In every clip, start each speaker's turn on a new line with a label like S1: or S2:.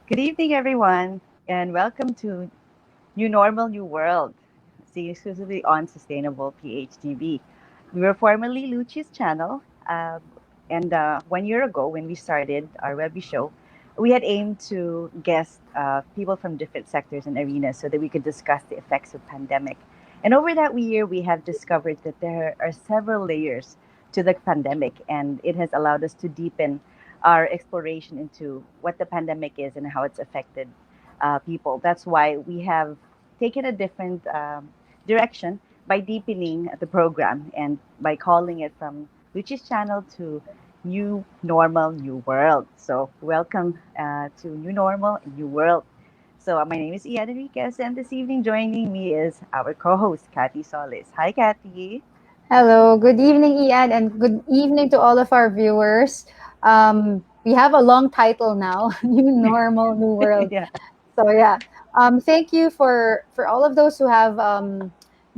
S1: Good evening, everyone, and welcome to New Normal, New World, seeing exclusively on Sustainable PHTV. We were formerly Luchi's channel, and 1 year ago, when we started our webby show, we had aimed to guest people from different sectors and arenas so that we could discuss the effects of pandemic. And over that year, we have discovered that there are several layers to the pandemic, and it has allowed us to deepen our exploration into what the pandemic is and how it's affected people. That's why we have taken a different direction by deepening the program and by calling it from Luchi's channel to New Normal, New World. So, welcome to New Normal, New World. So, my name is Ian Enriquez, and this evening joining me is our co host, Kathy Solis. Hi, Kathy.
S2: Hello, good evening, Ian, and good evening to all of our viewers. We have a long title now, New Normal, New World.
S1: Yeah.
S2: So yeah, thank you for all of those who have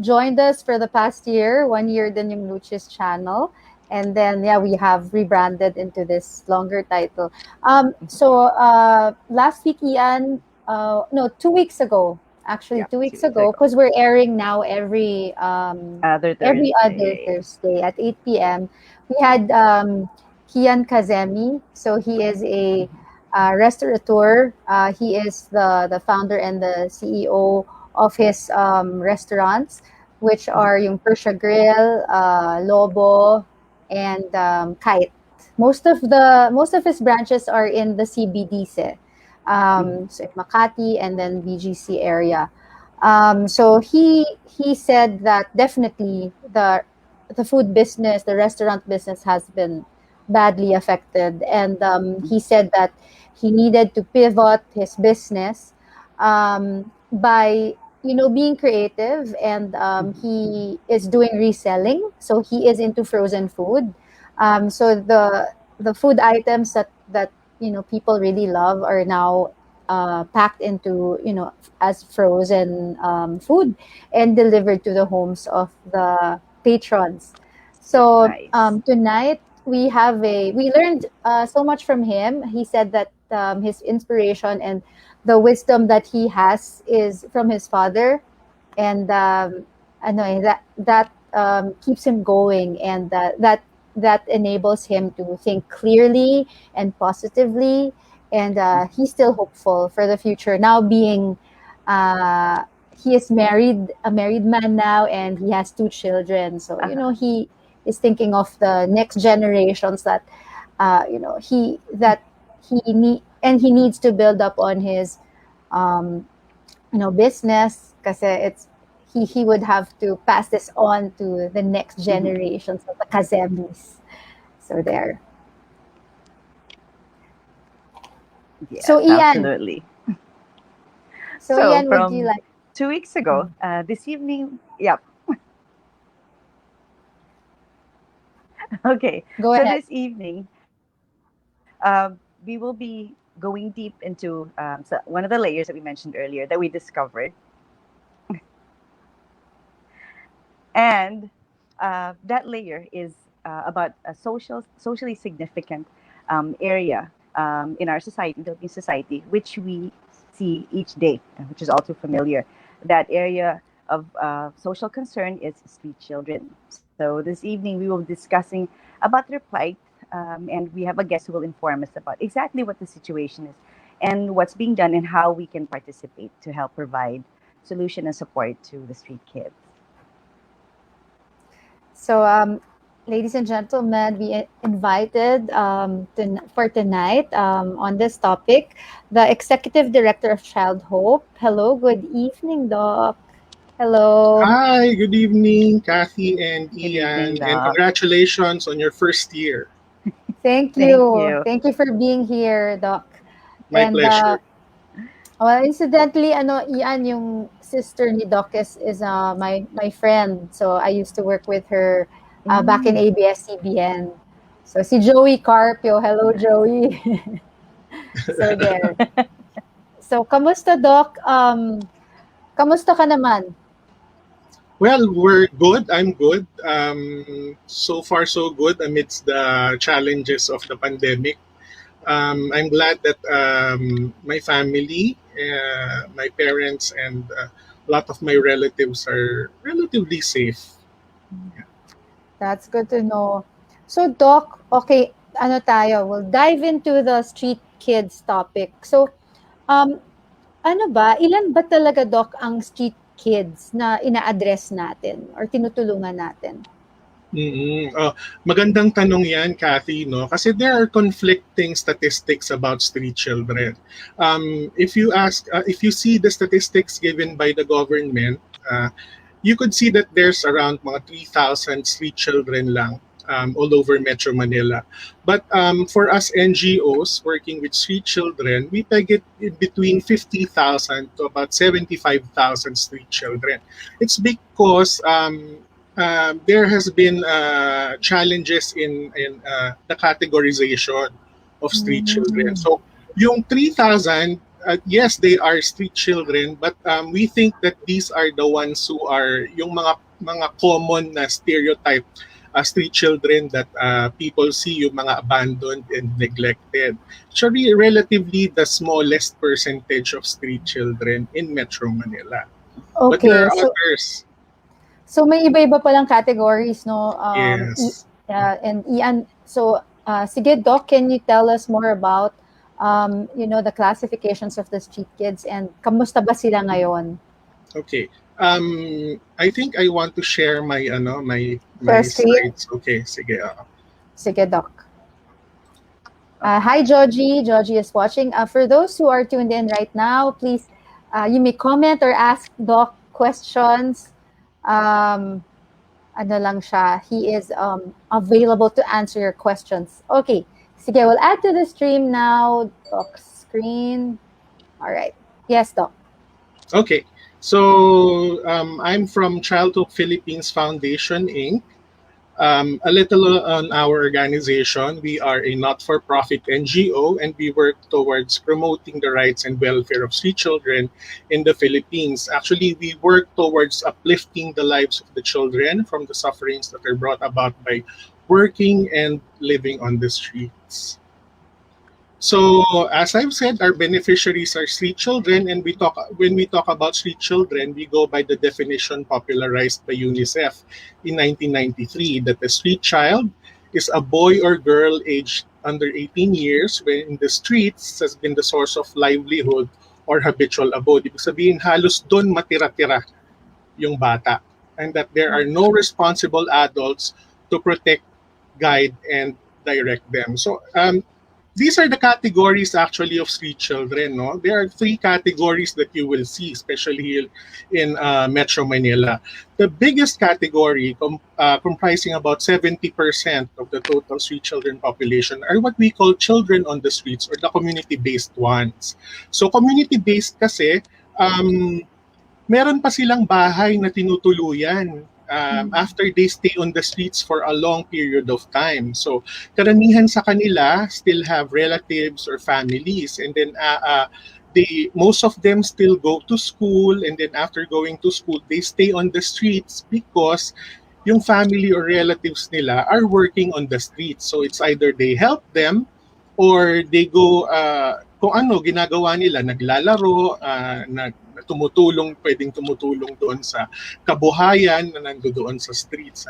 S2: joined us for the past year, 1 year, the Yung Luchis channel. And then, yeah, we have rebranded into this longer title. Last week, Ian, no, 2 weeks ago, actually
S1: Yeah,
S2: 2 weeks
S1: 2 weeks
S2: ago,
S1: ago.
S2: because we're airing now
S1: Other
S2: every other
S1: Thursday.
S2: Thursday at 8 p.m. We had Kian Kazemi. So he is a restaurateur. He is the founder and the CEO of his restaurants, which
S1: Mhm.
S2: are yung Persia Grill, Lobo, and Kite. Most of his branches are in the CBDs,
S1: Mhm.
S2: so in Makati and then BGC area. So he said that definitely the food business, the restaurant business has been badly affected, and
S1: Mhm.
S2: he said that he needed to pivot his business by being creative, and
S1: Mhm.
S2: he is doing reselling. So he is into frozen food. So the food items that people really love are now packed into as frozen food and delivered to the homes of the patrons. So
S1: Nice.
S2: tonight we learned so much from him. He said that his inspiration and the wisdom that he has is from his father, and I know that keeps him going, and that enables him to think clearly and positively, and he's still hopeful for the future. Now being he is a married man now, and he has two children. So
S1: Uh-huh.
S2: he is thinking of the next generations that he needs to build up on his um, business, kasi he would have to pass this on to the next
S1: Mhm.
S2: generations of the Kazemis. So there.
S1: Yes,
S2: So Ian,
S1: absolutely.
S2: so
S1: So
S2: Ian, would you
S1: from
S2: like?
S1: 2 weeks ago, this evening, yep. Okay.
S2: Go
S1: So
S2: ahead.
S1: this evening, we will be going deep into one of the layers that we mentioned earlier that we discovered, and that layer is about a socially significant area in our society, in the Philippine society, which we see each day, which is all too familiar. That area of social concern is street children. So this evening we will be discussing about their plight, and we have a guest who will inform us about exactly what the situation is and what's being done and how we can participate to help provide solution and support to the street kids.
S2: So ladies and gentlemen, we invited for tonight on this topic the Executive Director of Childhope. Hello, good evening, Doc. Hello.
S3: Hi, good evening, Kathy and
S1: Good evening,
S3: Ian, and
S1: Doc.
S3: congratulations on your first year.
S2: Thank
S1: Thank
S2: you.
S1: you.
S2: Thank you for being here, Doc.
S3: My
S2: And
S3: pleasure.
S2: well, incidentally, Ian, yung sister ni Doc is my friend. So I used to work with her back in
S1: Mm.
S2: ABS-CBN. So si Joey Carpio. Hello, Joey. So there. So kamusta, Doc? Kamusta ka naman?
S3: Well, we're good. I'm good. So far, so good amidst the challenges of the pandemic. I'm glad that my family, my parents, and a lot of my relatives are relatively safe.
S2: That's good to know. So, Doc, okay, ano tayo? We'll dive into the street kids topic. So, um, ano ba, ilan ba talaga, Doc, ang street kids na ina-address natin or tinutulungan natin?
S3: Magandang tanong yan, Kathy, no? Kasi there are conflicting statistics about street children. If you see the statistics given by the government, you could see that there's around mga 3,000 street children lang all over Metro Manila. But for us NGOs working with street children, we peg it in between 50,000 to about 75,000 street children. It's because there has been challenges in the categorization of street children.
S2: Mm.
S3: So yung 3,000, yes, they are street children, but we think that these are the ones who are yung mga common na stereotype street children that people see, yung mga abandoned and neglected. Actually, relatively the smallest percentage of street children in Metro Manila. But there
S2: Okay,
S3: are
S2: so
S3: others.
S2: so may iba-iba palang categories, no?
S3: Yes.
S2: And Ian, so sige, Doc, can you tell us more about the classifications of the street kids and kamusta ba sila ngayon?
S3: Okay. I think I want to share my
S2: Share screen?
S3: slides. Okay, sige.
S2: Sige, Doc. Hi, Georgie. Georgie is watching. For those who are tuned in right now, please, you may comment or ask Doc questions. Ano lang siya, he is available to answer your questions. Okay, sige, we'll add to the stream now. Doc screen. All right. Yes, Doc.
S3: Okay. So I'm from Childhope Philippines Foundation Inc. A little on our organization. We are a not-for-profit NGO and we work towards promoting the rights and welfare of street children in the Philippines. Actually, we work towards uplifting the lives of the children from the sufferings that are brought about by working and living on the streets. So, as I've said, our beneficiaries are street children, and when we talk about street children, we go by the definition popularized by UNICEF in 1993 that a street child is a boy or girl aged under 18 years when in the streets has been the source of livelihood or habitual abode. Ibig sabihin, halos doon matira-tira yung bata, and that there are no responsible adults to protect, guide, and direct them. So, these are the categories actually of street children. No, there are three categories that you will see, especially in Metro Manila. The biggest category, comprising about 70% of the total street children population, are what we call children on the streets or the community-based ones. So community-based kasi, meron pa silang bahay na tinutuluyan after they stay on the streets for a long period of time. So, karamihan sa kanila still have relatives or families, and then most of them still go to school, and then after going to school, they stay on the streets because yung family or relatives nila are working on the streets. So, it's either they help them or they go, kung ano, ginagawa nila, naglalaro, pwedeng tumutulong doon sa kabuhayan na nandoon sa streets.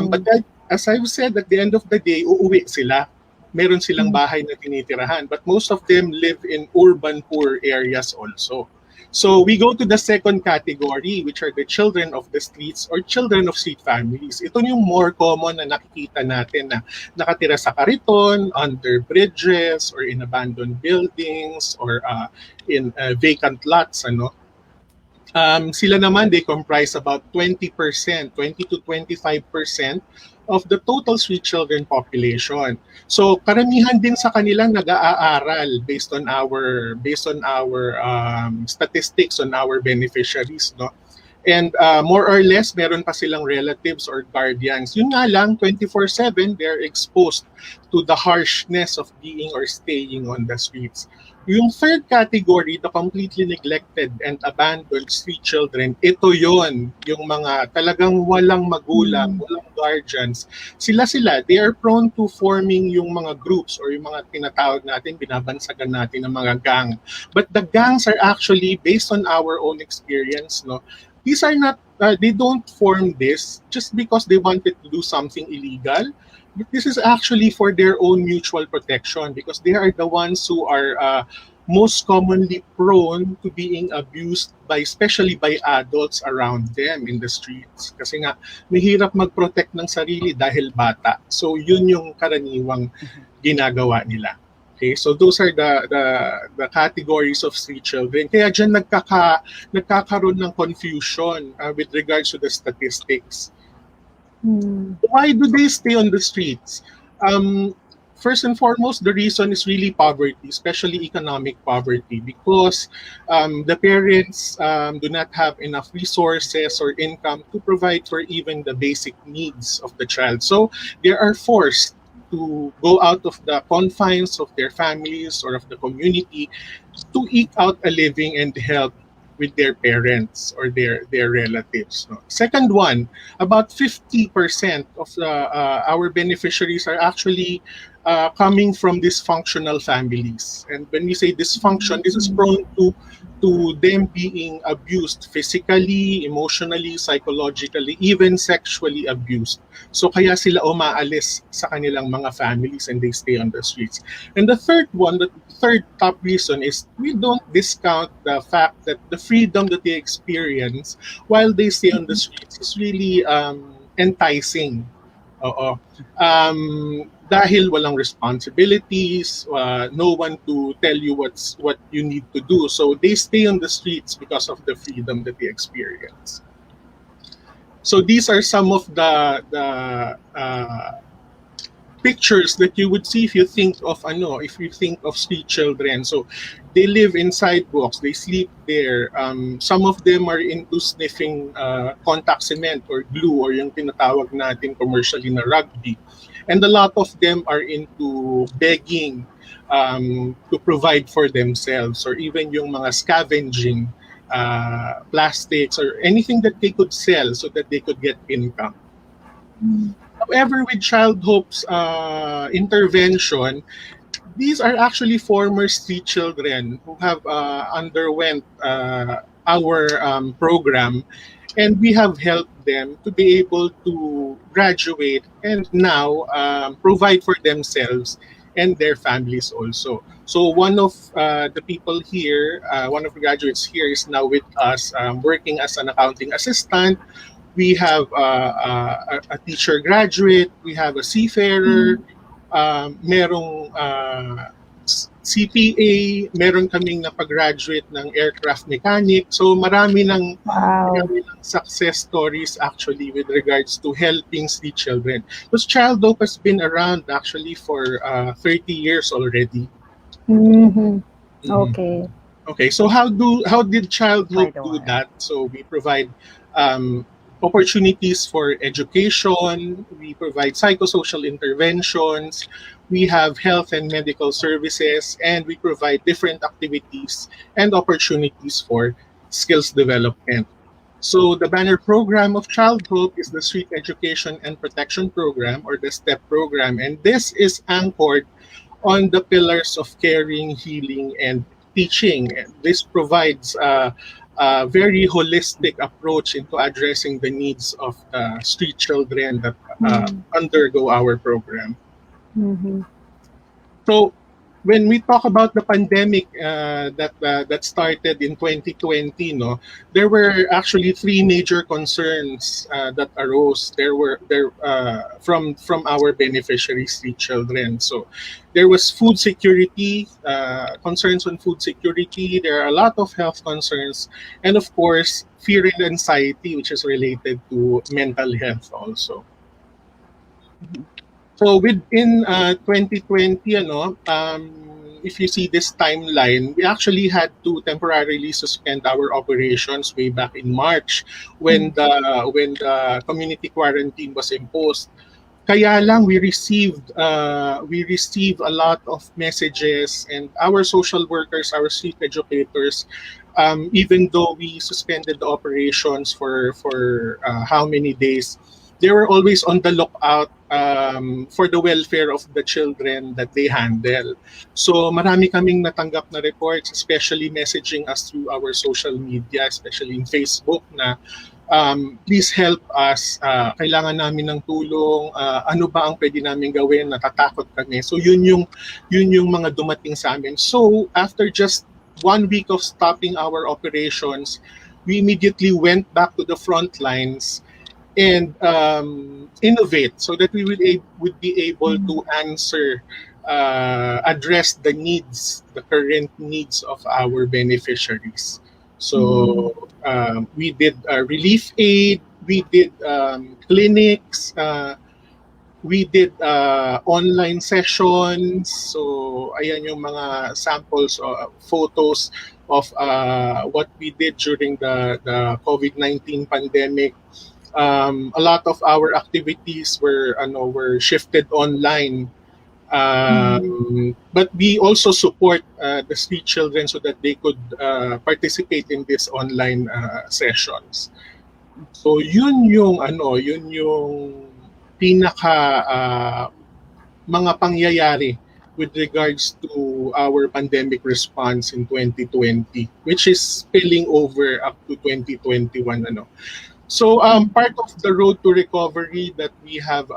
S3: But as I've said, at the end of the day, uuwi sila. Meron silang bahay na tinitirahan. But most of them live in urban poor areas also. So we go to the second category, which are the children of the streets or children of street families. Ito yung more common na nakikita natin na nakatira sa kariton, under bridges, or in abandoned buildings, or in vacant lots. Sila naman, they comprise about 20%, 20 to 25% of the total street children population. So karamihan din sa kanilang nag-aaral based on our statistics on our beneficiaries, no? And more or less, meron pa silang relatives or guardians. Yun nga lang, 24/7, they're exposed to the harshness of being or staying on the streets. Yung third category, the completely neglected and abandoned street children, ito yon, yung mga talagang walang magulang, walang guardians. Sila, they are prone to forming yung mga groups or yung mga tinatawag natin, binabansagan natin ng mga gang. But the gangs are actually, based on our own experience, no, these are not, they don't form this just because they wanted to do something illegal. But this is actually for their own mutual protection because they are the ones who are most commonly prone to being abused by, especially by adults around them in the streets. Kasi nga, mahirap mag-protect ng sarili dahil bata. So yun yung karaniwang ginagawa nila. Okay, so those are the categories of street children. Kaya dyan nagkakaroon ng confusion with regards to the statistics. Why do they stay on the streets? First and foremost, the reason is really poverty, especially economic poverty, because the parents do not have enough resources or income to provide for even the basic needs of the child. So they are forced to go out of the confines of their families or of the community to eke out a living and help with their parents or their relatives. No? Second one, about 50% of our beneficiaries are actually coming from dysfunctional families. And when we say dysfunction, this is prone to them being abused physically, emotionally, psychologically, even sexually abused. So kaya sila umaalis sa kanilang mga families and they stay on the streets. And the third top reason is we don't discount the fact that the freedom that they experience while they stay on the streets is really enticing. Oo. Dahil walang responsibilities, no one to tell you what you need to do. So they stay on the streets because of the freedom that they experience. So these are some of the pictures that you would see if you think of street children. So they live in sidewalks, they sleep there. Some of them are into sniffing contact cement or glue or yung tinatawag natin commercially na rugby. And a lot of them are into begging to provide for themselves or even yung mga scavenging plastics or anything that they could sell so that they could get income. However, with Childhope's intervention, these are actually former street children who have underwent our program, and we have helped them to be able to graduate and now provide for themselves and their families also. So one of the people here, one of the graduates here is now with us working as an accounting assistant. We have a teacher graduate, we have a seafarer, merong CPA, meron kaming napag-graduate ng aircraft mechanic. So marami ng success stories actually with regards to helping street children. Because Childhope has been around actually for 30 years already.
S2: Okay.
S3: Okay, so how did Childhope do that? So we provide opportunities for education, we provide psychosocial interventions, we have health and medical services, and we provide different activities and opportunities for skills development. So the banner program of Childhope is the Street Education and Protection Program, or the STEP program, and this is anchored on the pillars of caring, healing, and teaching. This provides a very holistic approach into addressing the needs of street children that undergo our program. So when we talk about the pandemic that started in 2020, no, there were actually three major concerns that arose. From our beneficiaries, the children. So there was food security, concerns on food security. There are a lot of health concerns, and of course, fear and anxiety, which is related to mental health also.
S1: Mhm.
S3: So within 2020, if you see this timeline, we actually had to temporarily suspend our operations way back in March when the community quarantine was imposed. Kaya lang we received a lot of messages, and our social workers, our street educators, even though we suspended the operations for how many days, they were always on the lookout for the welfare of the children that they handle. So marami kaming natanggap na reports, especially messaging us through our social media, especially in Facebook, na please help us, kailangan namin ng tulong, ano ba ang pwede namin gawin, natatakot kami. So yun yung mga dumating sa amin. So after just 1 week of stopping our operations, we immediately went back to the front lines and innovate so that we would be able to address the current needs of our beneficiaries. So we did relief aid, we did clinics, we did online sessions. So ayan yung mga samples or photos of what we did during the COVID-19 pandemic. A lot of our activities were shifted online. But we also support the street children so that they could participate in these online sessions. So yun yung pinaka mga pangyayari with regards to our pandemic response in 2020, which is spilling over up to 2021. So part of the road to recovery that we have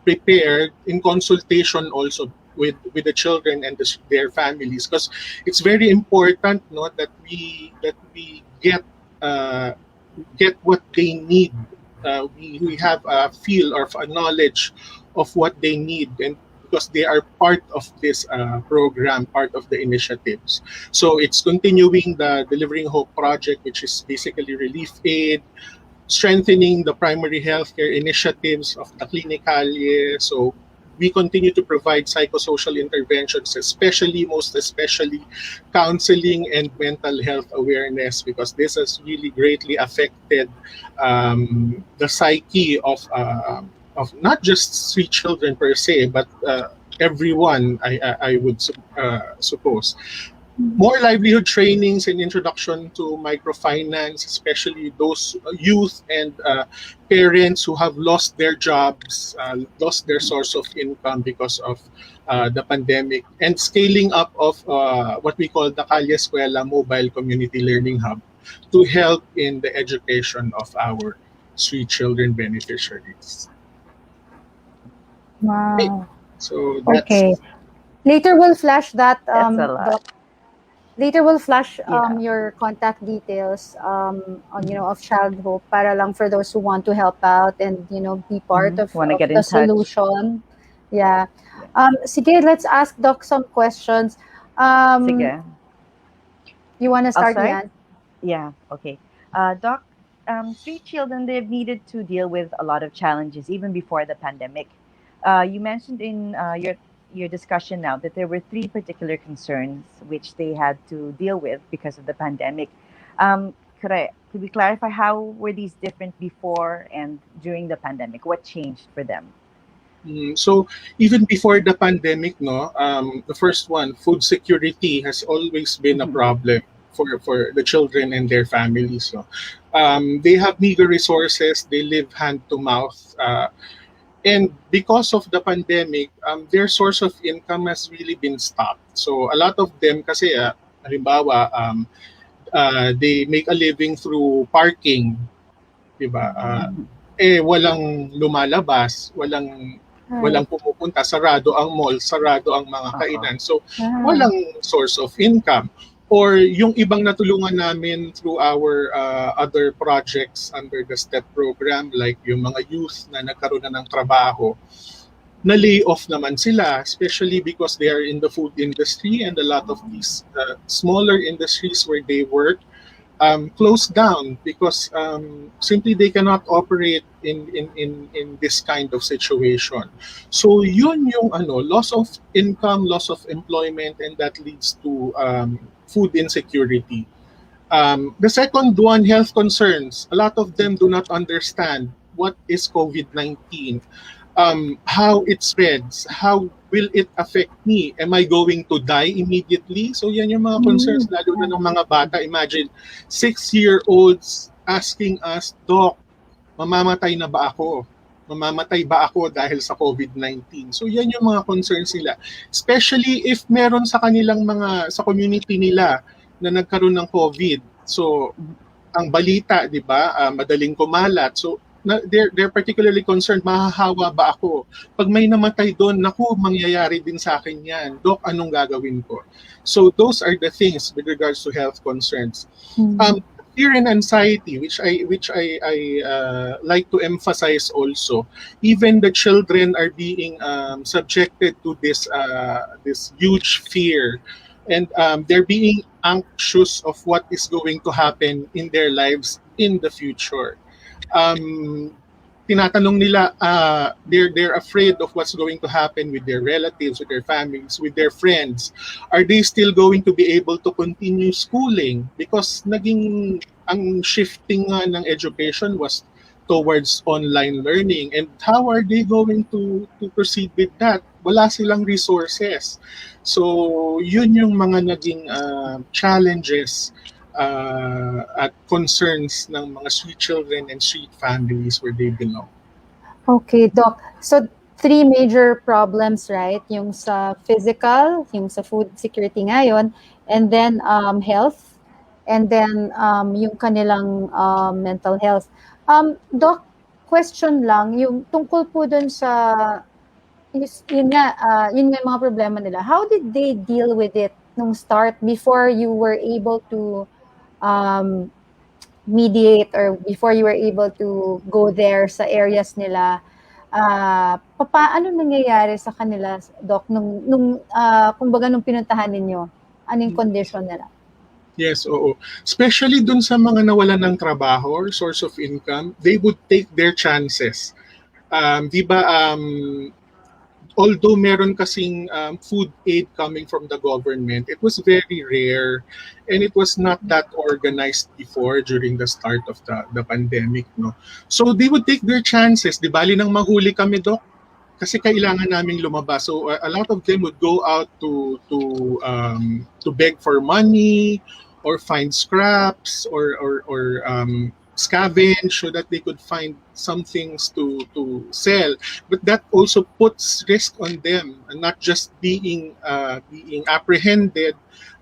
S3: prepared in consultation also with the children and their families, because it's very important, no, that we uh, get what they need. We have a feel or a knowledge of what they need, and because they are part of this program, part of the initiatives. So it's continuing the Delivering Hope project, which is basically relief aid, strengthening the primary healthcare initiatives of the Clinicalia. So we continue to provide psychosocial interventions, most especially counseling and mental health awareness, because this has really greatly affected the psyche of not just street children per se, but everyone, I would suppose. More livelihood trainings and introduction to microfinance, especially those youth and parents who have lost their jobs, lost their source of income because of the pandemic, and scaling up of what we call the Calle Escuela Mobile Community Learning Hub to help in the education of our street children beneficiaries. Okay,
S2: Wow.
S3: so that's
S2: Okay. Later we'll flash that
S1: That's a lot.
S2: later we'll flash
S1: Yeah.
S2: your contact details on of Childhope para lang for those who want to help out and be part
S1: Want to
S2: of
S1: get
S2: the
S1: in touch?
S2: solution. Yeah.
S1: Yeah.
S2: Sige, let's ask Doc some questions.
S1: Sige.
S2: You want to
S1: I'll
S2: start,
S1: start?
S2: Nian?
S1: Yeah. Okay. Doc, street children, they've needed to deal with a lot of challenges even before the pandemic. You mentioned in your discussion now that there were three particular concerns which they had to deal with because of the pandemic. Could we clarify how were these different before and during the pandemic? What changed for them?
S3: So even before the pandemic, no, the first one, food security has always been a
S1: Mhm.
S3: problem for the children and their families. So they have meager resources, they live hand to mouth, and because of the pandemic, their source of income has really been stopped. So a lot of them, kasi halimbawa, they make a living through parking, di ba?
S1: Mhm.
S3: Walang lumalabas, walang
S2: Right.
S3: Walang pumupunta, sarado ang mall, sarado ang mga
S1: Oo.
S3: kainan. So,
S2: Yeah.
S3: walang source of income. Or yung ibang natulungan namin through our other projects under the STEP program, like yung mga youth na nagkaroon na ng trabaho, na-lay off naman sila, especially because they are in the food industry, and a lot of these smaller industries where they work closed down because simply they cannot operate in this kind of situation. So yun yung loss of income, loss of employment, and that leads to food insecurity. The second one, health concerns. A lot of them do not understand what is COVID-19, how it spreads, how will it affect me? Am I going to die immediately? So yan yung mga concerns,
S2: Mm.
S3: lalo na ng mga bata. Imagine, 6-year-olds asking us, Doc, mamamatay na ba ako? Mamamatay ba ako dahil sa COVID-19? So yan yung mga concerns nila. Especially if meron sa kanilang sa community nila na nagkaroon ng COVID. So ang balita, di ba, madaling kumalat. So they're particularly concerned, mahahawa ba ako? Pag may namatay doon, naku, mangyayari din sa akin yan. Dok, anong gagawin ko? So those are the things with regards to health concerns.
S2: Mm.
S3: Fear and anxiety, which I like to emphasize also. Even the children are being subjected to this huge fear, and they're being anxious of what is going to happen in their lives in the future. Tinatanong nila, they're afraid of what's going to happen with their relatives, with their families, with their friends. Are they still going to be able to continue schooling? Because ang shifting nga ng education was towards online learning. And how are they going to proceed with that? Wala silang resources. So, yun yung mga naging challenges at concerns ng mga street children and street families where they belong.
S2: Okay, Doc. So, three major problems, right? Yung sa physical, yung sa food security ngayon, and then health, and then yung kanilang mental health. Doc, question lang, yung tungkol po dun sa, yun nga yung mga problema nila. How did they deal with it nung start before you were able to mediate or before you were able to go there sa areas nila? Paano nangyayari sa kanila, Doc, kumbaga nung pinuntahan ninyo? Anong condition nila?
S3: Yes, oo. Especially dun sa mga nawalan ng trabaho or source of income, they would take their chances. Di ba, although meron kasing food aid coming from the government, it was very rare and it was not that organized before during the start of the pandemic. No? So they would take their chances. Di bali nang mahuli kami, Doc, kasi kailangan naming lumabas. So a lot of them would go out to beg for money or find scraps or scavenge so that they could find some things to sell. But that also puts risk on them, and not just being apprehended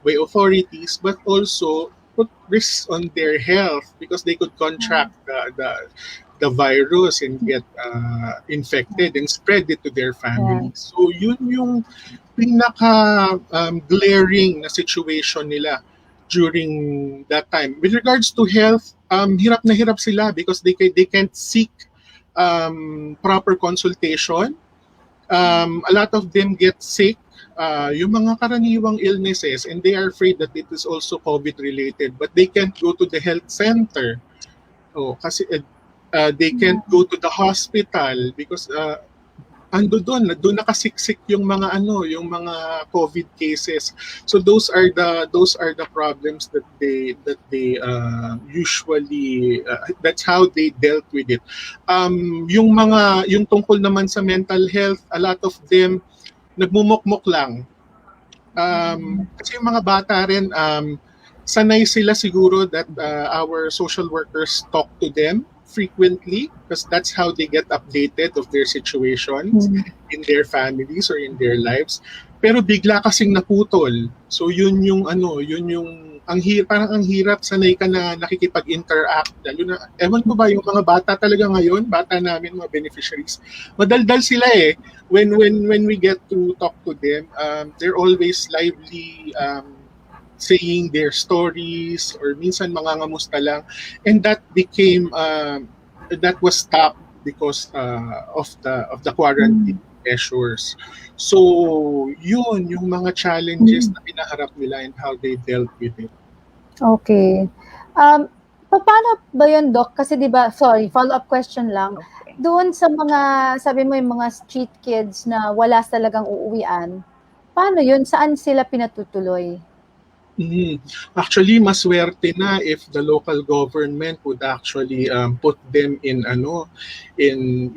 S3: by authorities, but also put risks on their health because they could contract the virus and get infected and spread it to their families. So yun yung pinaka glaring na situation nila during that time. With regards to health, hirap na hirap sila because they can't seek proper consultation. A lot of them get sick, yung mga karaniwang illnesses, and they are afraid that it is also COVID related, but they can't go to the health center. Kasi they can't go to the hospital because doon nakasiksik yung mga COVID cases. So those are the problems that they usually that's how they dealt with it. Yung tungkol naman sa mental health, a lot of them nagmumukmok lang. Kasi yung mga bata rin, sanay sila siguro that our social workers talk to them frequently because that's how they get updated of their situations in their families or in their lives. Pero bigla kasing naputol. So yun yung parang ang hirap, sanay ka na nakikipag-interact. Lalo na, ewan ko ba, yung mga bata talaga ngayon, bata namin, mga beneficiaries, madaldal sila eh. When we get to talk to them, they're always lively, saying their stories, or minsan mangangamusta lang. And that was stopped because of the quarantine measures. So, yun, yung mga challenges na pinaharap nila and how they dealt with it.
S2: Okay. Paano ba yun, Doc? Kasi di ba, sorry, follow-up question lang.
S1: Okay.
S2: Doon sa mga, sabi mo yung mga street kids na wala talagang uuwian, paano yun? Saan sila pinatutuloy?
S3: Actually, maswerte na if the local government would actually put them in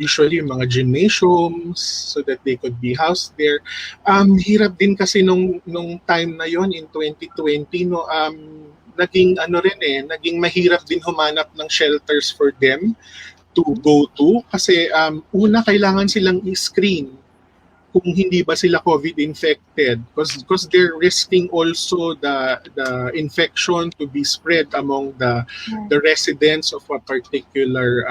S3: usually mga gymnasiums so that they could be housed there. Hirap din kasi nung time na yon in 2020, no, naging mahirap din humanap ng shelters for them to go to kasi una kailangan silang i-screen kung hindi ba sila COVID infected, because they're risking also the infection to be spread among the residents of a particular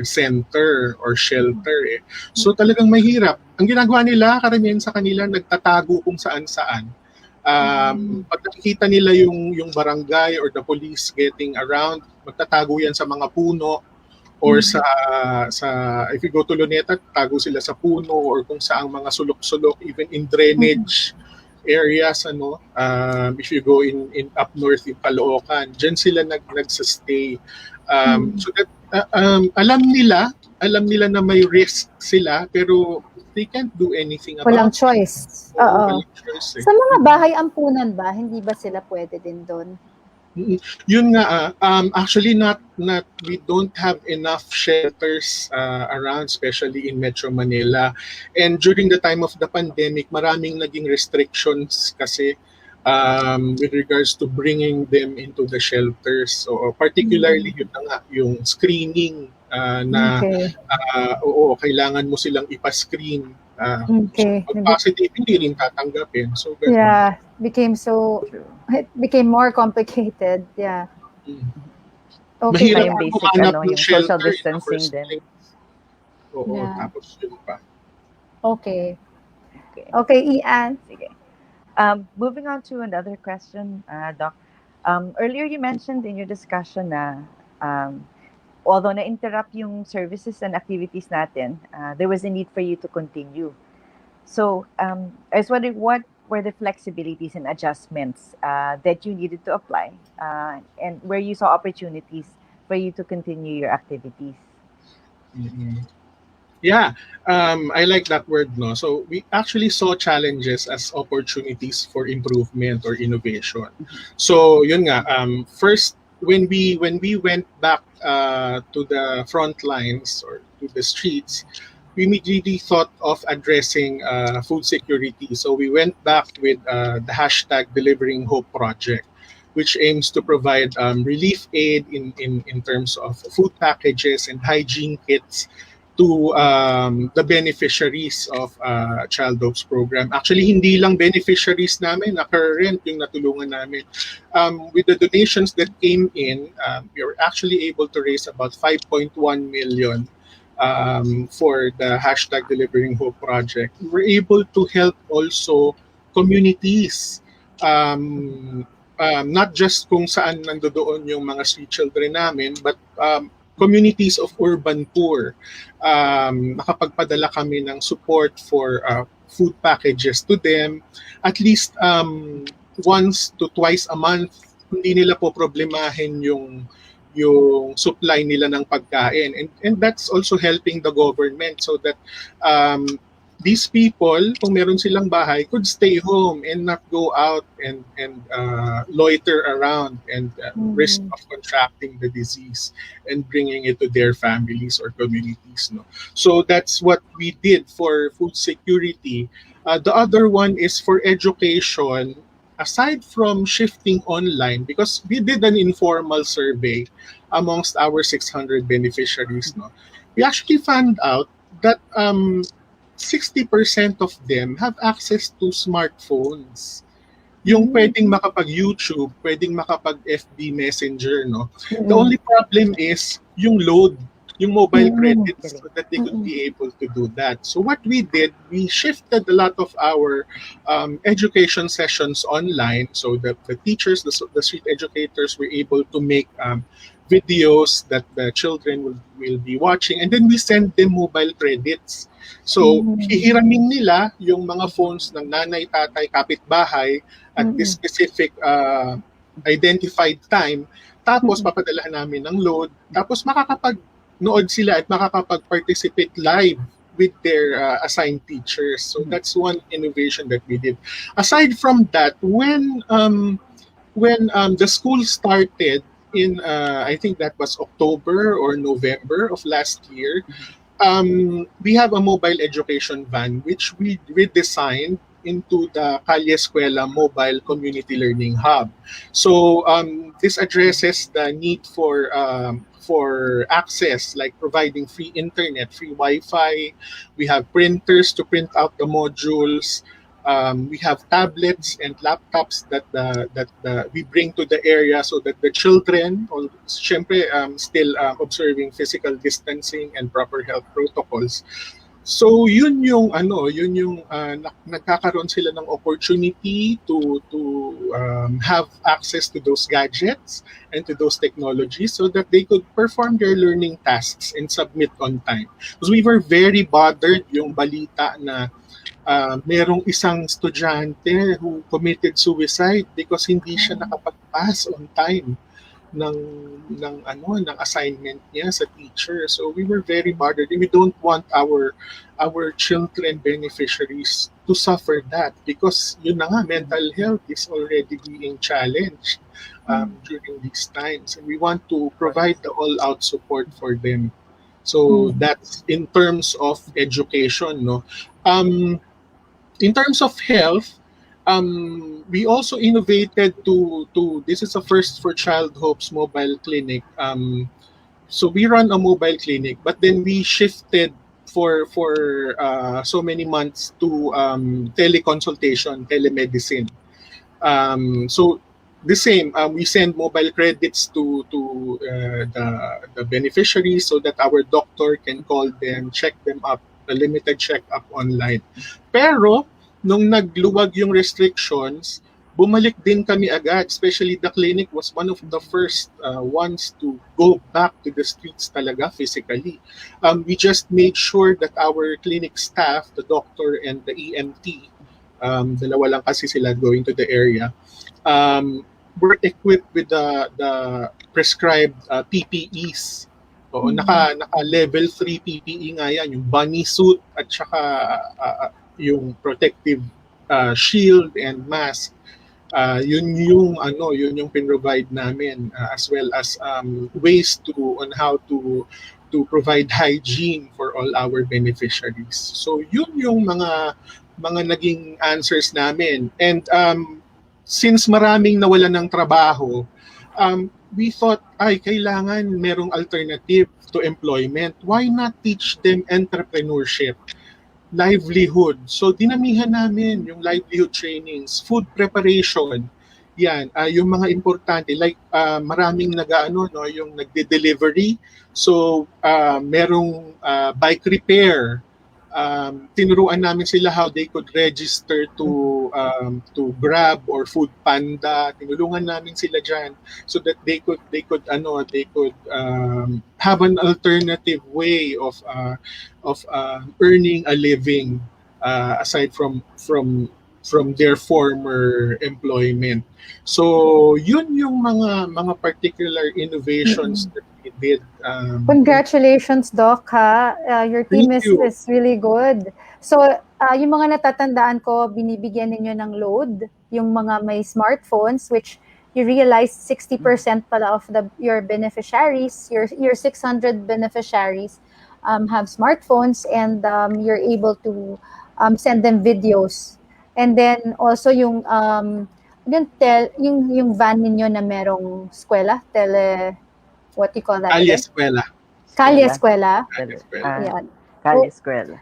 S3: center or shelter eh. So talagang mahirap. Ang ginagawa nila karamihan sa kanila, nagtatago kung saan-saan. Pag nakikita nila yung barangay or the police getting around, magtatago yan sa mga puno, or sa if you go to Luneta, tago sila sa puno or kung saang mga sulok-sulok, even in drainage areas, if you go in up north in Caloocan, diyan sila nagsastay. So that alam nila na may risk sila, pero they can't do anything about
S2: Walang
S3: it.
S2: choice.
S3: Walang choice eh.
S2: Sa mga bahay ampunan ba, hindi ba sila pwede din doon?
S3: Yun nga, actually not we don't have enough shelters around, especially in Metro Manila. And during the time of the pandemic, maraming naging restrictions kasi with regards to bringing them into the shelters. So particularly yun na nga, yung screening na kailangan mo silang ipa-screen.
S2: Okay.
S3: So, pag positive, hindi rin tatanggapin. So,
S2: yeah, it became more complicated. Yeah.
S3: Okay.
S1: Mahirap yung basic, yung social distancing din.
S3: Oo, tapos yun pa.
S2: Okay. Okay, Ian.
S1: Sige. Moving on to another question, Doc. Earlier you mentioned in your discussion na although na-interrupt yung services and activities natin, there was a need for you to continue. So, I was wondering, what were the flexibilities and adjustments that you needed to apply, and where you saw opportunities for you to continue your activities?
S3: Yeah, I like that word, no? So we actually saw challenges as opportunities for improvement or innovation. So yun nga, first, when we went back to the front lines or to the streets, we immediately thought of addressing food security. So we went back with the hashtag Delivering Hope project, which aims to provide relief aid in terms of food packages and hygiene kits to the beneficiaries of Childhope's program. Actually, hindi lang beneficiaries namin, current yung natulungan namin. With the donations that came in, we were actually able to raise about 5.1 million for the hashtag Delivering Hope project. We were able to help also communities, not just kung saan nandoon yung mga street children namin, but communities of urban poor. Nakapagpadala kami ng support for food packages to them. At least once to twice a month, hindi nila po problemahin yung supply nila ng pagkain. And that's also helping the government so that these people, kung meron silang bahay, could stay home and not go out and loiter around and risk of contracting the disease and bringing it to their families or communities. No? So that's what we did for food security. The other one is for education. Aside from shifting online, because we did an informal survey amongst our 600 beneficiaries, no, we actually found out that 60% of them have access to smartphones. yung pwedeng makapag-YouTube, pwedeng makapag-FB Messenger, no? The
S2: Mm-mm.
S3: only problem is yung load, yung mobile
S2: Mm-mm.
S3: credits so that they could be able to do that. So what we did, we shifted a lot of our education sessions online so that the teachers, the street educators were able to make videos that the children will be watching, and then we send them mobile credits. So,
S2: Mm-mm.
S3: hihiramin nila yung mga phones ng nanay, tatay, kapitbahay at this
S2: Mm-mm.
S3: specific identified time. Tapos,
S2: Mm-mm.
S3: papadalahan namin ng load. Tapos, makakapag-nood sila at makakapag-participate live with their assigned teachers. So, that's one innovation that we did. Aside from that, when the school started in I think that was October or November of last year, we have a mobile education van which we redesigned into the Calle Escuela Mobile Community Learning Hub. So this addresses the need for access, like providing free internet, free Wi-Fi. We have printers to print out the modules. We have tablets and laptops that we bring to the area so that the children, syempre, still observing physical distancing and proper health protocols. So yun yung nagkakaroon sila ng opportunity to have access to those gadgets and to those technologies so that they could perform their learning tasks and submit on time. Because we were very bothered yung balita na merong isang estudyante who committed suicide because hindi siya nakapag-pass on time ng ng assignment niya sa teacher. So we were very bothered, and we don't want our children beneficiaries to suffer that because yun na nga, mental health is already being challenged during these times, and we want to provide the all-out support for them. So that's in terms of education, no. In terms of health, we also innovated to this is a first for Childhope's mobile clinic. So we run a mobile clinic, but then we shifted for so many months to teleconsultation, telemedicine. So the same, we send mobile credits to the beneficiaries so that our doctor can call them, check them up, a limited check-up online. Pero nung nagluwag yung restrictions, bumalik din kami agad. Especially the clinic was one of the first ones to go back to the streets talaga physically. We just made sure that our clinic staff, the doctor and the EMT, dalawa lang kasi sila going to the area, were equipped with the prescribed PPEs. Oo, naka level 3 PPE nga yan, yung bunny suit at saka yung protective shield and mask. Yun yung pinrovide namin, as well as ways on how to provide hygiene for all our beneficiaries. So yun yung mga naging answers namin. And since maraming nawalan ng trabaho, we thought, kailangan merong alternative to employment. Why not teach them entrepreneurship, livelihood? So dinamihan namin yung livelihood trainings, food preparation. Yan, yung mga importante, like maraming yung nagde-delivery. So merong bike repair. Tinuruan namin sila how they could register to Grab or Food Panda. Tinulungan namin sila diyan so that they could have an alternative way of earning a living aside from their former employment. So yun yung mga particular innovations that we did.
S2: Congratulations, Doc, ha? Your team
S3: Thank you.
S2: is really good. So, yung mga natatandaan ko, binibigyan ninyo ng load, yung mga may smartphones, which you realize 60% pala of your beneficiaries, your 600 beneficiaries have smartphones, and you're able to send them videos. And then also yung yung van ninyo na merong eskwela, what do you call that
S3: Calle
S2: again?
S3: Escuela.
S2: Calle Escuela.
S3: Calle Escuela.
S2: Yan.
S1: Calle Escuela.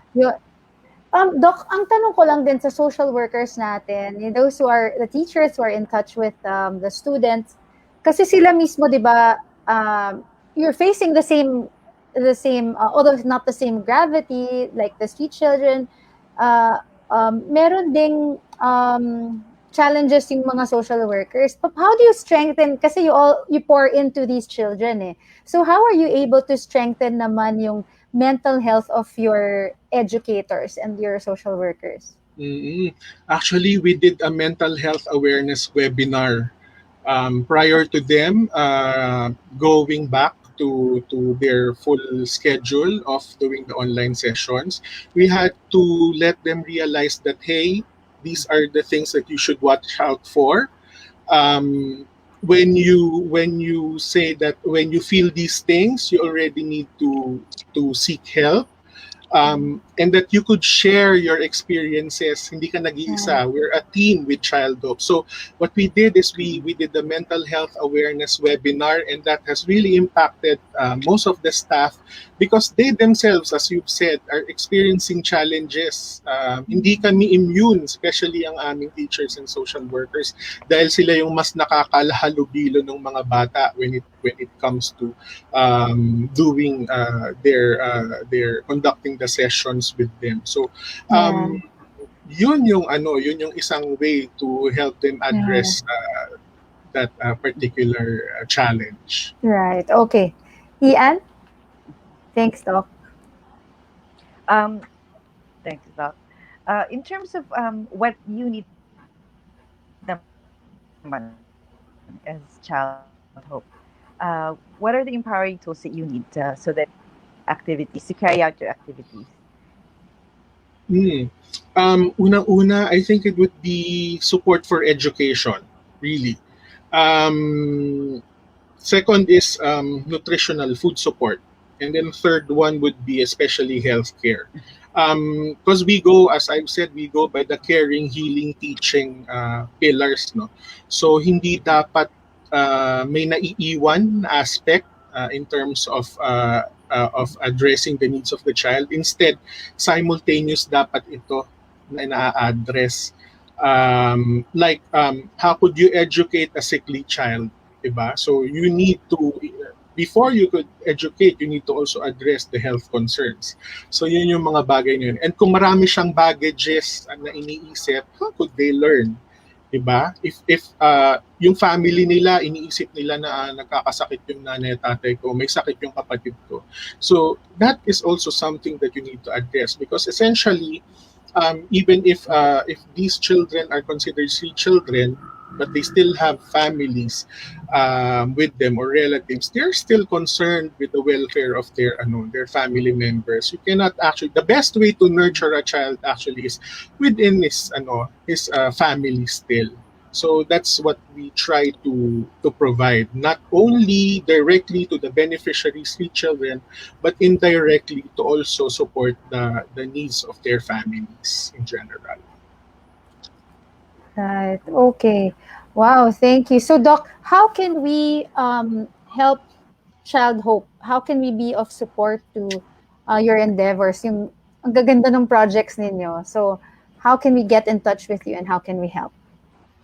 S2: Doc, ang tanong ko lang din sa social workers natin, those who are, the teachers who are in touch with the students, kasi sila mismo, di ba, you're facing although not the same gravity, like the street children, uh, meron ding challenges yung mga social workers. But how do you strengthen, kasi you pour into these children eh. So how are you able to strengthen naman yung mental health of your educators and your social workers?
S3: Mm-mm. Actually, we did a mental health awareness webinar prior to them going back to their full schedule of doing the online sessions. We had to let them realize that, hey, these are the things that you should watch out for. When you say that when you feel these things, you already need to seek help, and that you could share your experiences. Hindi ka nag-iisa. We're a team with Childhope. So what we did is we did the mental health awareness webinar, and that has really impacted most of the staff because they themselves, as you've said, are experiencing challenges. Hindi kami immune, especially ang aming teachers and social workers, dahil sila yung mas nakakalahalubilo ng mga bata when it comes to doing their conducting the sessions with them. So yun yung isang way to help them address that particular challenge.
S2: Right. Okay. Ian? Thanks, Doc.
S1: Thanks, Doc. In terms of what you need naman as Childhope, what are the empowering tools that you need so that activities, to carry out your activities?
S3: Unang-una, I think it would be support for education, really. Second is nutritional food support. And then third one would be especially healthcare. Because we go, as I've said, we go by the caring, healing, teaching pillars. No? So hindi dapat may naiiwan na aspect in terms of addressing the needs of the child. Instead, simultaneous dapat ito na ina-address. How could you educate a sickly child? Diba? So you need to, before you could educate, you need to also address the health concerns. So yun yung mga bagay na yun. And kung marami siyang baggages na iniisip, how could they learn? Diba? If yung family nila, iniisip nila na nagkakasakit yung nanay at tatay ko, may sakit yung kapatid ko. So that is also something that you need to address, because essentially, even if these children are considered street children, but they still have families with them or relatives, they're still concerned with the welfare of their family members. You cannot actually, the best way to nurture a child actually is within his family still. So that's what we try to provide, not only directly to the beneficiaries, street children, but indirectly to also support the needs of their families in general.
S2: Right. Okay. Wow. Thank you. So, Doc, how can we help Childhope? How can we be of support to your endeavors? Yung ang gaganda ng projects ninyo. So, how can we get in touch with you and how can we help?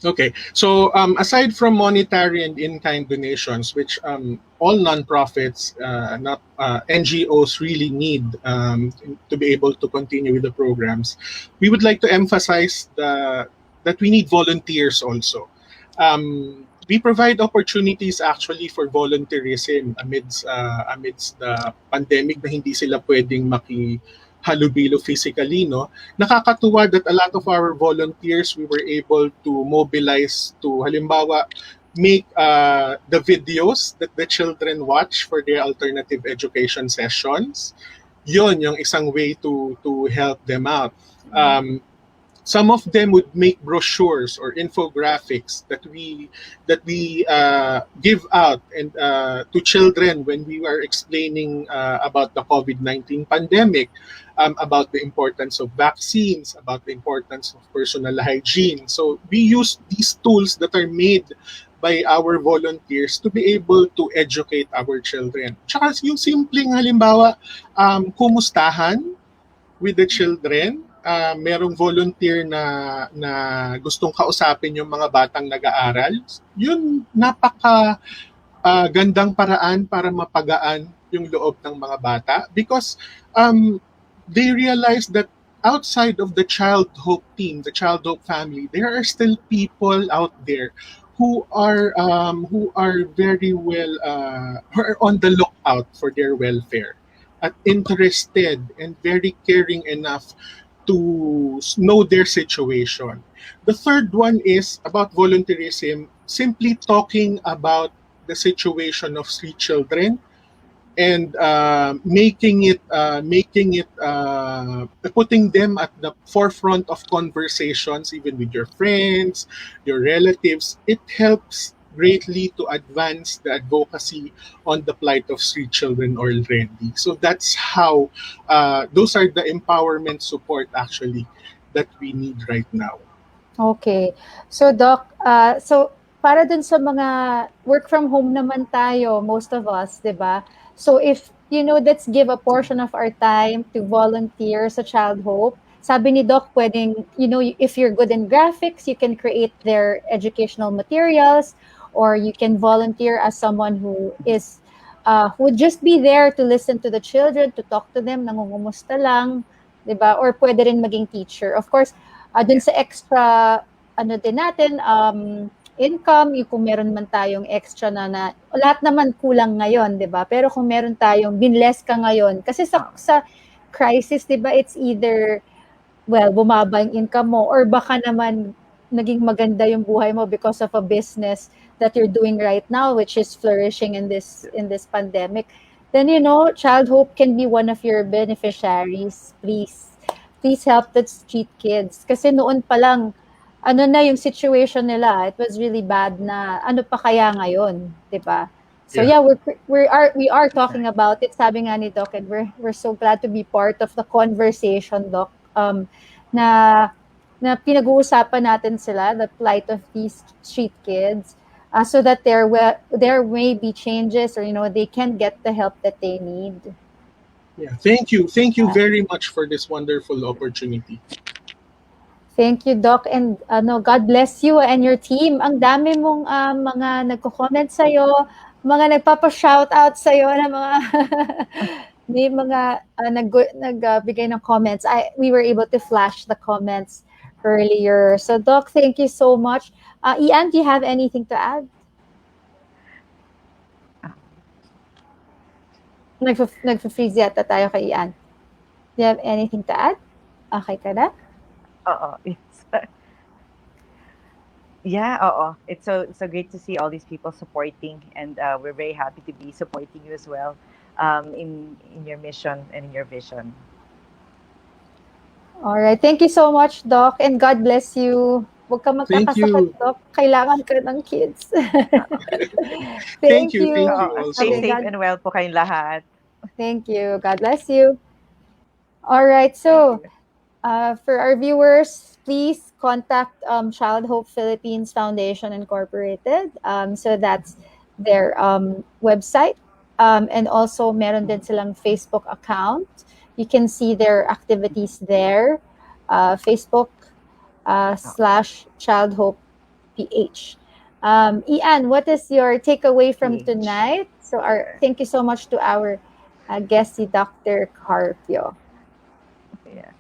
S3: Okay, so aside from monetary and in-kind donations, which all nonprofits, not NGOs really need to be able to continue with the programs, we would like to emphasize that we need volunteers also. We provide opportunities actually for volunteerism amidst the pandemic na hindi sila pwedeng halubilo physically, no? Nakakatuwa that a lot of our volunteers, we were able to mobilize to, halimbawa, make the videos that the children watch for their alternative education sessions. Yun yung isang way to help them out. Some of them would make brochures or infographics that we give out and to children when we are explaining about the COVID-19 pandemic, about the importance of vaccines, about the importance of personal hygiene. So we use these tools that are made by our volunteers to be able to educate our children. Tsaka yung simpleng halimbawa, kumustahan with the children. merong volunteer na gustong kausapin yung mga batang nag-aaral, yun gandang paraan para mapagaan yung loob ng mga bata because um, they realize that outside of the Childhope team, the Childhope family, there are still people out there who are very well who are on the lookout for their welfare at interested and very caring enough to know their situation. The third one is about volunteerism, simply talking about the situation of street children and putting them at the forefront of conversations, even with your friends, your relatives. It helps greatly to advance the advocacy on the plight of street children already. So that's how those are the empowerment support actually that we need right now.
S2: Okay. So, Doc, so para dun sa mga work from home naman tayo, most of us, di ba? So, if, let's give a portion of our time to volunteer sa Child Hope. Sabi ni Doc, pwedeng, if you're good in graphics, you can create their educational materials, or you can volunteer as someone who would just be there to listen to the children, to talk to them, nangungumusta lang, di ba? Or pwede rin maging teacher. Of course, dun sa extra din natin, income, yung kung meron man tayong extra na lahat naman kulang ngayon, 'di ba? Pero kung meron tayong binless ka ngayon, kasi sa crisis, 'di ba, it's either bumaba yung income mo or baka naman naging maganda yung buhay mo because of a business that you're doing right now, which is flourishing in this pandemic. Then Child Hope can be one of your beneficiaries. Please help the street kids. Kasi noon pa lang, na yung situation nila, it was really bad na ano pa kaya ngayon, 'di ba? So yeah, we are talking about it. Sabi nga ni Doc, and we're so glad to be part of the conversation, Doc. Na pinag-uusapan natin sila, the plight of these street kids, so that there may be changes, or they can get the help that they need.
S3: Yeah, thank you very much for this wonderful opportunity.
S2: Thank you, Doc, and God bless you and your team. Ang dami mong mga nagko-comment sa'yo, mga nagpapa-shoutout sa'yo na mga may mga nagbigay ng comments. We were able to flash the comments earlier. So, Doc, thank you so much. Ian, do you have anything to add? Nagfa-freeze yata tayo kay Ian. Do you have anything to add? Okay ka na?
S1: It's so great to see all these people supporting, and we're very happy to be supporting you as well in your mission and in your vision.
S2: All right, thank you so much, Doc, and God bless you. Huwag ka magkakasakit, Doc. Kailangan ka ng kids.
S3: Thank you. Thank you also.
S1: Stay safe and well po kayong lahat.
S2: Thank you. God bless you. All right, so for our viewers, please contact Childhope Philippines Foundation Incorporated. So that's their website. And also, meron din silang Facebook account. You can see their activities there. Facebook /ChildhopePH. Ian, what is your takeaway from tonight? So thank you so much to our guest, Dr. Carpio.
S1: Yeah.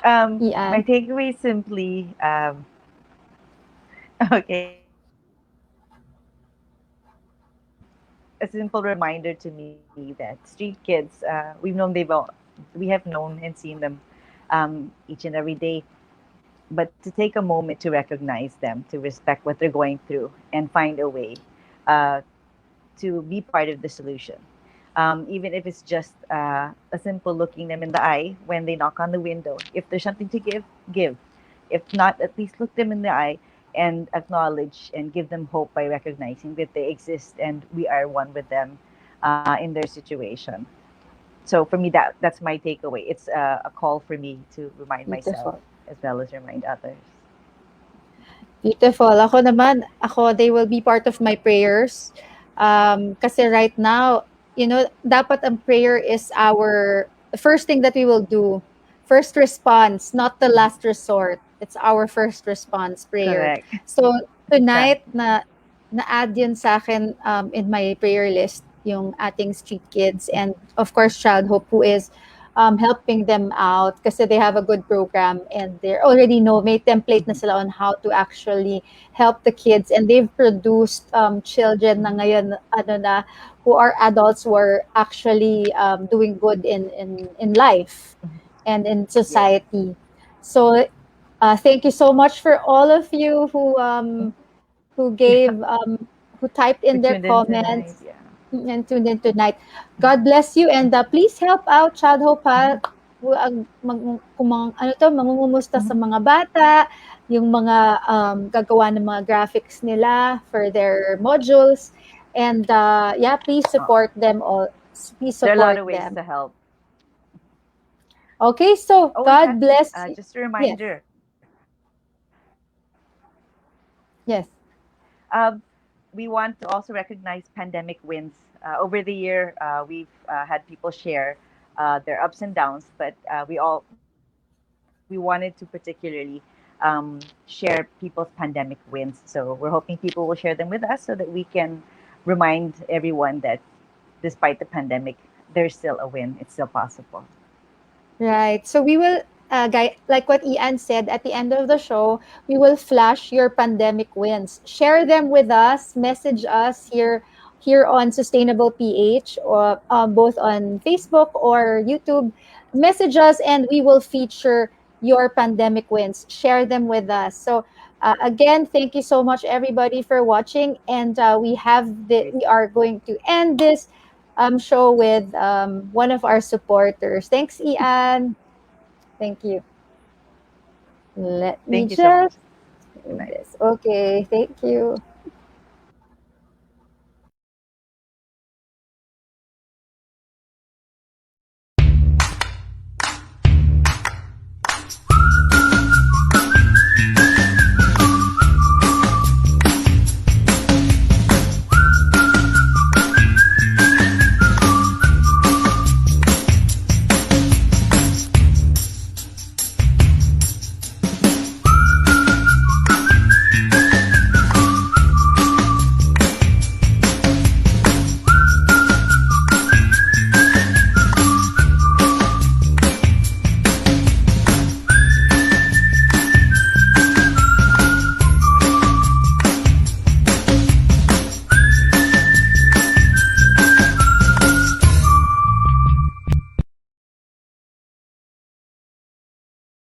S1: My takeaway is simply a simple reminder to me that street kids, we have known and seen them each and every day, but to take a moment to recognize them, to respect what they're going through, and find a way to be part of the solution. Even if it's just a simple looking them in the eye when they knock on the window. If there's something to give. If not, at least look them in the eye and acknowledge and give them hope by recognizing that they exist and we are one with them in their situation. So for me, that's my takeaway. It's a call for me to remind myself as well as remind others.
S2: Beautiful. They will be part of my prayers. Kasi right now, dapat ang prayer is our first thing that we will do. First response, not the last resort. It's our first response prayer.
S1: Correct.
S2: So,
S1: Yeah.
S2: tonight, na-add yun sa akin in my prayer list, yung ating street kids. And, of course, Childhope, who is helping them out kasi they have a good program and they already know, may template na
S1: Mhm.
S2: sila on how to actually help the kids. And they've produced children na ngayon, who are adults who are actually doing good in life
S1: Mhm.
S2: and in
S1: Yes.
S2: society. So thank you so much for all of you
S1: Mhm.
S2: who
S1: Yeah.
S2: gave who typed
S1: We
S2: in their
S1: tuned in tonight.
S2: comments
S1: Yeah.
S2: and tuned in tonight. God bless you and please help out Child Hope ha.
S1: Mhm.
S2: Kung mangungumusta sa
S1: Mhm.
S2: mga bata, yung mga gagawa ng mga graphics nila for their modules. And yeah, please
S1: Oh,
S2: support them all. Please
S1: there are a lot
S2: support
S1: of ways
S2: them.
S1: to help.
S2: Okay, so
S1: Oh, and
S2: God
S1: Kathy,
S2: bless you.
S1: just a
S2: Yes,
S1: reminder.
S2: yes.
S1: Um, we want to also recognize pandemic wins. Over the year, we've had people share their ups and downs, but we wanted to particularly share people's pandemic wins. So we're hoping people will share them with us so that we can remind everyone that despite the pandemic, there's still a win. It's still possible.
S2: Right. So we will, like what Ian said at the end of the show, we will flash your pandemic wins. Share them with us. Message us here on Sustainable PH or both on Facebook or YouTube. Message us, and we will feature your pandemic wins. Share them with us. So again, thank you so much, everybody, for watching. And we are going to end this show with one of our supporters. Thanks, Ian. Thank you. Let me
S1: Thank you so much.
S2: just
S1: Good
S2: do
S1: night.
S2: this. Okay, thank you.